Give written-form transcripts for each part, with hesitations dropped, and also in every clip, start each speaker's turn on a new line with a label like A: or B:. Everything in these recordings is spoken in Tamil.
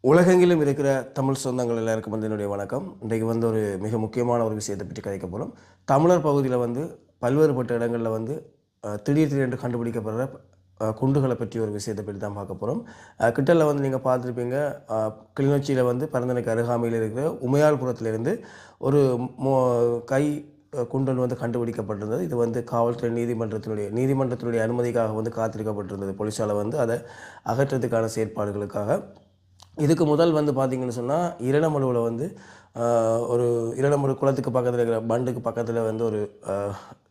A: உலகெங்கிலும் இருக்கிற தமிழ் சொந்தங்கள் எல்லாருக்கும் என்னுடைய வணக்கம். இன்றைக்கு ஒரு மிக முக்கியமான ஒரு விஷயத்தை பற்றி கதைக்க போகிறோம். தமிழர் பகுதியில் பல்வேறுபட்ட இடங்களில் திடீர் திடீரென்று கண்டுபிடிக்கப்படுற குண்டுகளை பற்றி ஒரு விஷயத்தை பற்றி தான் பார்க்க போகிறோம். கிட்டல நீங்கள் பார்த்துருப்பீங்க. கிளிநொச்சியில் பரந்தனைக்கு அருகாமையில் இருக்கிற உமையாள்புரத்திலிருந்து ஒரு கை குண்டல் கண்டுபிடிக்கப்பட்டிருந்தது. இது காவல்துறை நீதிமன்றத்தினுடைய அனுமதிக்காக காத்திருக்கப்பட்டிருந்தது. போலீஸால் அதை அகற்றத்துக்கான செயற்பாடுகளுக்காக. இதுக்கு முதல் பார்த்தீங்கன்னு சொன்னால் இரணமலுவில் ஒரு இரணமலு குளத்துக்கு பக்கத்தில் இருக்கிற பண்டுக்கு பக்கத்தில் ஒரு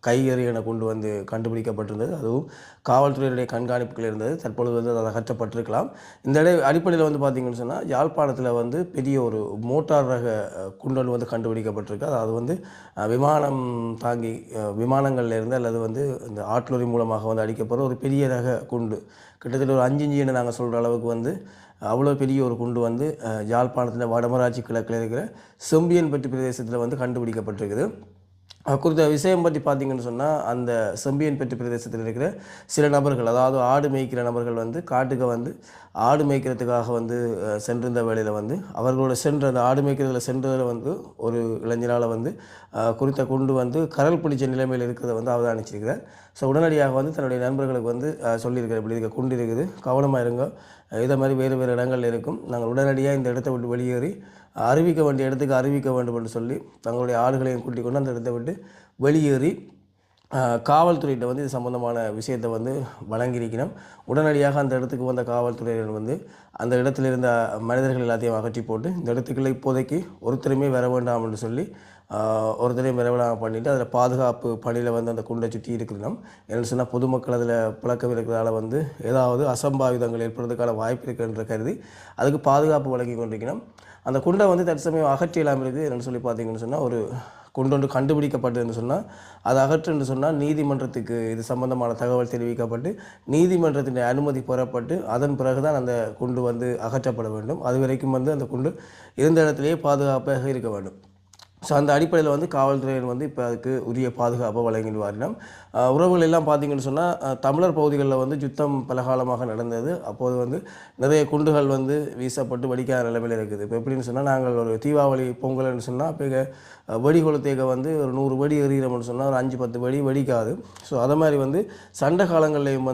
A: கையெறியனை கொண்டு கண்டுபிடிக்கப்பட்டிருந்தது. அதுவும் காவல்துறையினுடைய கண்காணிப்புகள் இருந்தது. தற்பொழுது அது அகற்றப்பட்டிருக்கலாம். இந்த அடிப்படையில் பார்த்தீங்கன்னு சொன்னால் யாழ்ப்பாணத்தில் பெரிய ஒரு மோட்டார் ரக குண்டல் கண்டுபிடிக்கப்பட்டிருக்கு. அதாவது விமானம் தாங்கி விமானங்கள்லேருந்து அல்லது இந்த ஆட்லொரி மூலமாக அடிக்கப்படுற ஒரு பெரிய ரக குண்டு. கிட்டத்தட்ட ஒரு 5 இன்ச்சுன்னு நாங்கள் சொல்கிற அளவுக்கு அவ்வளோ பெரிய ஒரு குண்டு யாழ்ப்பாணத்தில் வடமராட்சி கிழக்கில் இருக்கிற செம்பியன்பட்டி பிரதேசத்தில் கண்டுபிடிக்கப்பட்டிருக்குது. குறித்த விஷயம் பற்றி பார்த்தீங்கன்னு சொன்னால் அந்த செம்பியன்பட்டி பிரதேசத்தில் இருக்கிற சில நபர்கள், அதாவது ஆடு மேய்க்கிற நபர்கள் காட்டுக்கு ஆடு மேய்க்கிறதுக்காக சென்றிருந்த வேளையில் அவர்களோட அந்த ஆடு மேய்க்கிறதுல சென்றதில் ஒரு இளைஞரால் குறித்த குண்டு கரல் பிடிச்ச நிலைமையில் இருக்கிறத அவதானிச்சிருக்கிறார். ஸோ உடனடியாக தன்னுடைய நண்பர்களுக்கு சொல்லியிருக்கார், இப்படி இருக்க குண்டு இருக்குது, கவனமாக இருங்க, இதை மாதிரி வேறு வேறு இடங்கள் இருக்கும், நாங்கள் உடனடியாக இந்த இடத்தை விட்டு வெளியேறி அறிவிக்க வேண்டிய இடத்துக்கு அறிவிக்க வேண்டும் என்று சொல்லி தங்களுடைய ஆளுகளையும் கூட்டிக் கொண்டு அந்த இடத்தை விட்டு வெளியேறி காவல்துறையிட்ட இது சம்பந்தமான விஷயத்தை வழங்கியிருக்கணும். உடனடியாக அந்த இடத்துக்கு வந்த காவல்துறையினர் அந்த இடத்துல இருந்த மனிதர்கள் எல்லாத்தையும் அகற்றி போட்டு இந்த இடத்துக்குள்ள இப்போதைக்கு ஒருத்தருமே வர வேண்டாம் என்று சொல்லி ஒருத்தரையும் விரைவலாக பண்ணிவிட்டு அதில் பாதுகாப்பு பணியில் அந்த குண்டை சுற்றி இருக்கணும். என்னென்னு சொன்னால் பொதுமக்கள் அதில் பழக்கம் இருக்கிறதால ஏதாவது அசம்பாவிதங்கள் ஏற்படுறதுக்கான வாய்ப்பு இருக்குன்ற கருதி அதுக்கு பாதுகாப்பு வழங்கி கொண்டிருக்கணும். அந்த குண்டை தற்சமயம் அகற்றியலாம் இருக்குது. என்னென்னு சொல்லி பார்த்தீங்கன்னு சொன்னால் ஒரு குண்டொன்று கண்டுபிடிக்கப்பட்டதுன்னு சொன்னால் அது அகற்றுன்னு சொன்னால் நீதிமன்றத்துக்கு இது சம்பந்தமான தகவல் தெரிவிக்கப்பட்டு நீதிமன்றத்தின் அனுமதி பெறப்பட்டு அதன் பிறகு தான் அந்த குண்டு அகற்றப்பட வேண்டும். அது வரைக்கும் அந்த குண்டு இருந்த இடத்திலேயே பாதுகாப்பாக இருக்க வேண்டும். ஸோ அந்த அடிப்படையில் காவல்துறையினர் இப்போ அதுக்கு உரிய பாதுகாப்பை வழங்கிட்டு வரணும். உறவுகள் எல்லாம் பார்த்திங்கன்னு சொன்னால் தமிழர் பகுதிகளில் யுத்தம் பலகாலமாக நடந்தது. அப்போது நிறைய குண்டுகள் வீசப்பட்டு வெடிக்காத நிலைமையில் இருக்குது. இப்போ எப்படின்னு சொன்னால் நாங்கள் ஒரு தீபாவளி பொங்கல்னு சொன்னால் இப்போ வெடி கொளுத்தேக்க ஒரு 100 வெடி எறிகிறோம்னு சொன்னால் ஒரு 5-10 வெடி வெடிக்காது. ஸோ அதை மாதிரி சண்டை காலங்கள்லேயும்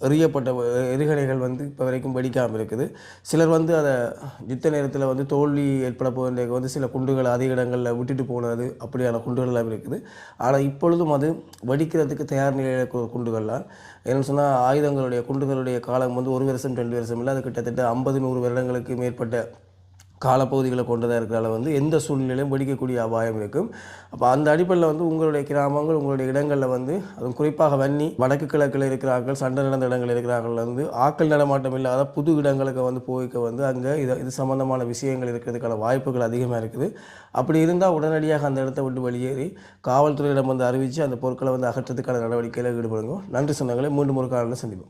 A: எறியப்பட்ட எரிகணைகள் இப்போ வரைக்கும் வெடிக்காமல் இருக்குது. சிலர் அதை யுத்த நேரத்தில் தோல்வி ஏற்பட போகின்ற சில குண்டுகள் அதிக இடங்களில் விட்டுட்டு போனது அப்படியான குண்டுகள் எல்லாம் இருக்குது. ஆனால் இப்பொழுதும் அது வெடிக்கிறதுக்கு தயார் நிலையில் குண்டுகள்லாம். என்னென்னு சொன்னால் ஆயுதங்களுடைய குண்டுகளுடைய காலம் 1 வருஷம் 2 வருஷம் இல்லை, அது கிட்டத்தட்ட 50-100 வருடங்களுக்கு மேற்பட்ட காலப்பகுதிகளை கொண்டதாக இருக்கிறதால எந்த சூழ்நிலையும் வெடிக்கக்கூடிய அபாயம் இருக்கும். அப்போ அந்த அடிப்படையில் உங்களுடைய கிராமங்கள் உங்களுடைய இடங்களில் அதுவும் குறிப்பாக வன்னி வடக்கு கிழக்கில் இருக்கிறார்கள், சண்டை நடந்த இடங்கள் இருக்கிறார்கள் ஆக்கள் நடமாட்டம் இல்லாத புது இடங்களுக்கு போய்க்க அங்கே இது சம்பந்தமான விஷயங்கள் இருக்கிறதுக்கான வாய்ப்புகள் அதிகமாக இருக்குது. அப்படி இருந்தால் உடனடியாக அந்த இடத்தை விட்டு வெளியேறி காவல்துறையிடம் அறிவித்து அந்த பொருட்களை அகற்றத்துக்கான நடவடிக்கையில் ஈடுபடுங்க. நன்றி சொந்தங்களை மீண்டும் ஒரு காலையில் சந்திப்போம்.